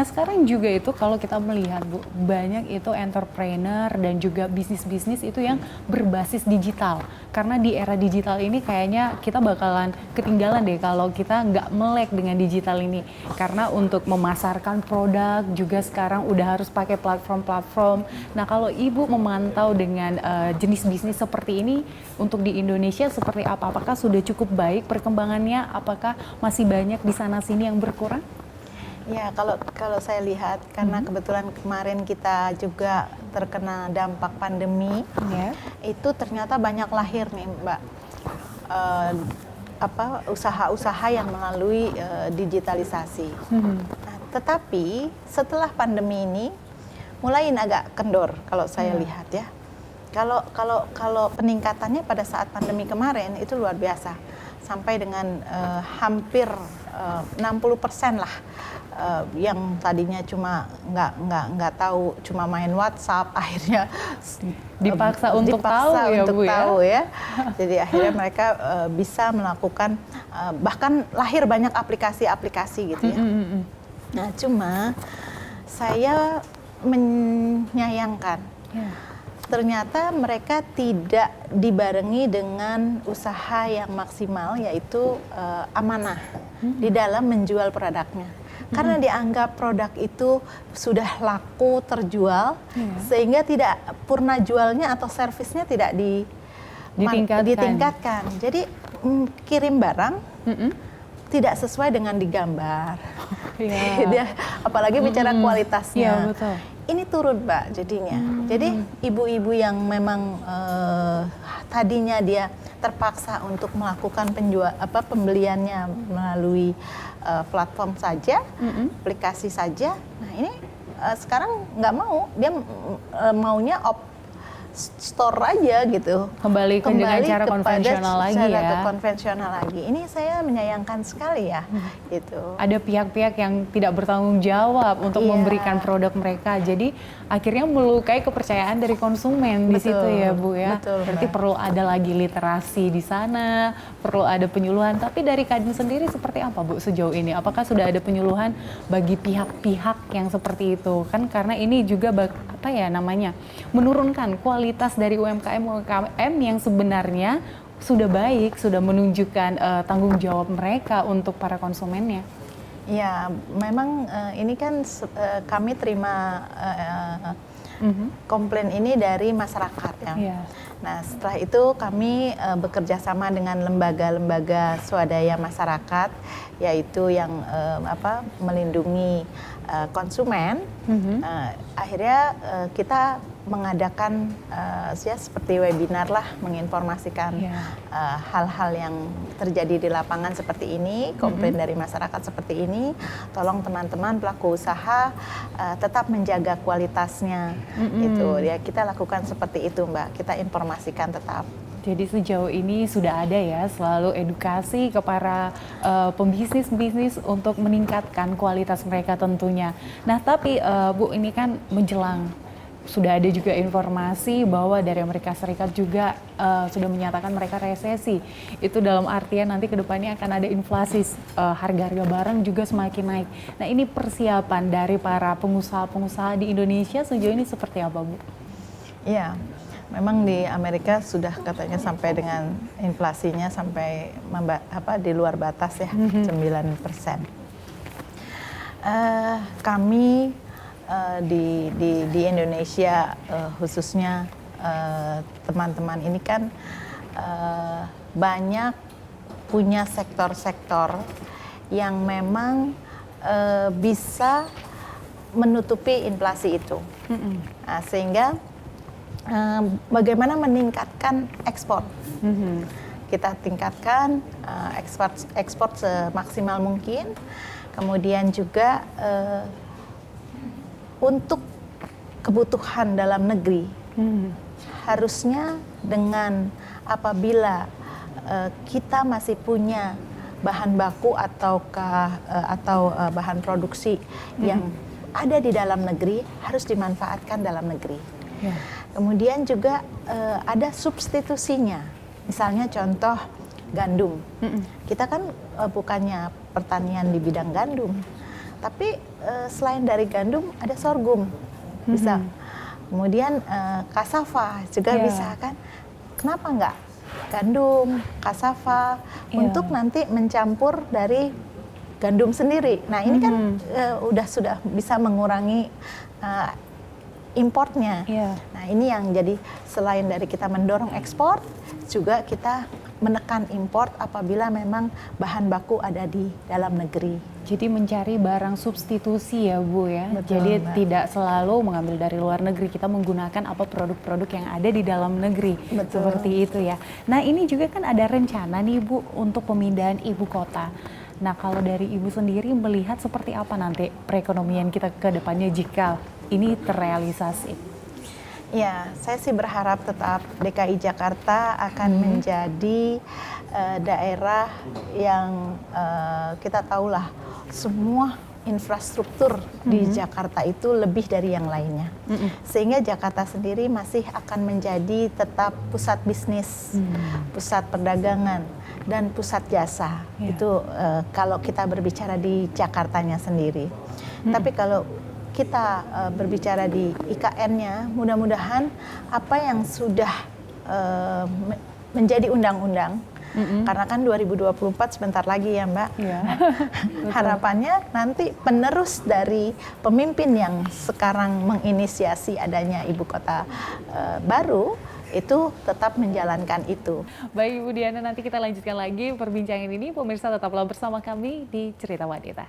Nah sekarang juga itu kalau kita melihat Bu, banyak itu entrepreneur dan juga bisnis-bisnis itu yang berbasis digital. Karena di era digital ini kayaknya kita bakalan ketinggalan deh kalau kita nggak melek dengan digital ini. Karena untuk memasarkan produk juga sekarang udah harus pakai platform-platform. Nah kalau Ibu memantau dengan jenis bisnis seperti ini untuk di Indonesia seperti apa? Apakah sudah cukup baik perkembangannya? Apakah masih banyak di sana sini yang berkurang? Ya, kalau saya lihat karena kebetulan kemarin kita juga terkena dampak pandemi, itu ternyata banyak lahir nih, Mbak, usaha-usaha yang melalui digitalisasi. Nah, tetapi setelah pandemi ini mulai agak kendor kalau saya lihat ya. Kalau peningkatannya pada saat pandemi kemarin itu luar biasa, sampai dengan hampir 60% lah. Yang tadinya cuma nggak tahu, cuma main WhatsApp, akhirnya dipaksa untuk tahu ya. Jadi akhirnya mereka bisa melakukan, bahkan lahir banyak aplikasi-aplikasi gitu ya. Nah cuma saya menyayangkan ternyata mereka tidak dibarengi dengan usaha yang maksimal, yaitu amanah di dalam menjual produknya. Karena dianggap produk itu sudah laku terjual, sehingga tidak purna jualnya atau servisnya tidak ditingkatkan. Jadi kirim barang tidak sesuai dengan digambar. Apalagi bicara kualitasnya. Betul. Ini turun, Mbak, jadinya. Jadi ibu-ibu yang memang tadinya dia terpaksa untuk melakukan pembeliannya melalui platform saja, aplikasi saja. Nah ini sekarang nggak mau, dia maunya store aja gitu. Kembali dengan cara konvensional lagi ya. Konvensional lagi. Ini saya menyayangkan sekali ya. Gitu. Ada pihak-pihak yang tidak bertanggung jawab untuk memberikan produk mereka. Jadi akhirnya melukai kepercayaan dari konsumen di situ ya Bu ya. Berarti perlu ada lagi literasi di sana, perlu ada penyuluhan. Tapi dari Kadin sendiri seperti apa Bu sejauh ini? Apakah sudah ada penyuluhan bagi pihak-pihak yang seperti itu? Kan karena ini juga menurunkan kualitas dari UMKM yang sebenarnya sudah baik, sudah menunjukkan tanggung jawab mereka untuk para konsumennya. Ya, memang ini kan kami terima komplain ini dari masyarakat ya. Nah, setelah itu kami bekerja sama dengan lembaga-lembaga swadaya masyarakat, yaitu yang melindungi konsumen. Akhirnya kita mengadakan seperti webinar lah, menginformasikan hal-hal yang terjadi di lapangan seperti ini, komplain dari masyarakat seperti ini. Tolong teman-teman pelaku usaha tetap menjaga kualitasnya. Itu ya, kita lakukan seperti itu, Mbak. Kita informasikan tetap. Jadi sejauh ini sudah ada ya selalu edukasi ke para pembisnis-bisnis untuk meningkatkan kualitas mereka tentunya. Nah tapi Bu, ini kan menjelang, sudah ada juga informasi bahwa dari Amerika Serikat juga sudah menyatakan mereka resesi. Itu dalam artian nanti kedepannya akan ada inflasi, harga-harga barang juga semakin naik. Nah ini persiapan dari para pengusaha-pengusaha di Indonesia sejauh ini seperti apa Bu? Iya. Memang di Amerika sudah katanya sampai dengan inflasinya sampai di luar batas ya, 9%. Kami di Indonesia khususnya teman-teman ini kan banyak punya sektor-sektor yang memang bisa menutupi inflasi itu. Nah, sehingga bagaimana meningkatkan ekspor. Kita tingkatkan ekspor semaksimal mungkin. Kemudian juga untuk kebutuhan dalam negeri, harusnya dengan apabila kita masih punya bahan baku atau bahan produksi yang ada di dalam negeri, harus dimanfaatkan dalam negeri. Kemudian juga ada substitusinya, misalnya contoh gandum. Kita kan bukannya pertanian di bidang gandum, Tapi selain dari gandum ada sorghum bisa. Kemudian cassava juga bisa kan. Kenapa enggak gandum, cassava untuk nanti mencampur dari gandum sendiri. Nah, ini kan sudah bisa mengurangi importnya. Nah, ini yang jadi selain dari kita mendorong ekspor, juga kita menekan import apabila memang bahan baku ada di dalam negeri. Jadi mencari barang substitusi ya Bu ya. Betul, jadi Mbak. tidak selalu mengambil dari luar negeri, kita menggunakan apa produk-produk yang ada di dalam negeri. Betul. Seperti itu ya. Nah, ini juga kan ada rencana nih Bu untuk pemindahan ibu kota. Nah, kalau dari Ibu sendiri melihat seperti apa nanti perekonomian kita ke depannya jika ini terrealisasi? Ya, saya sih berharap tetap DKI Jakarta akan menjadi daerah yang kita tahulah semua infrastruktur di Jakarta itu lebih dari yang lainnya. Sehingga Jakarta sendiri masih akan menjadi tetap pusat bisnis, pusat perdagangan, dan pusat jasa. Itu kalau kita berbicara di Jakartanya sendiri. Tapi kalau kita berbicara di IKN-nya, mudah-mudahan apa yang sudah menjadi undang-undang, karena kan 2024 sebentar lagi ya Mbak, harapannya nanti penerus dari pemimpin yang sekarang menginisiasi adanya ibu kota baru, itu tetap menjalankan itu. Baik Ibu Diana, nanti kita lanjutkan lagi perbincangan ini. Pemirsa tetaplah bersama kami di Cerita Wanita.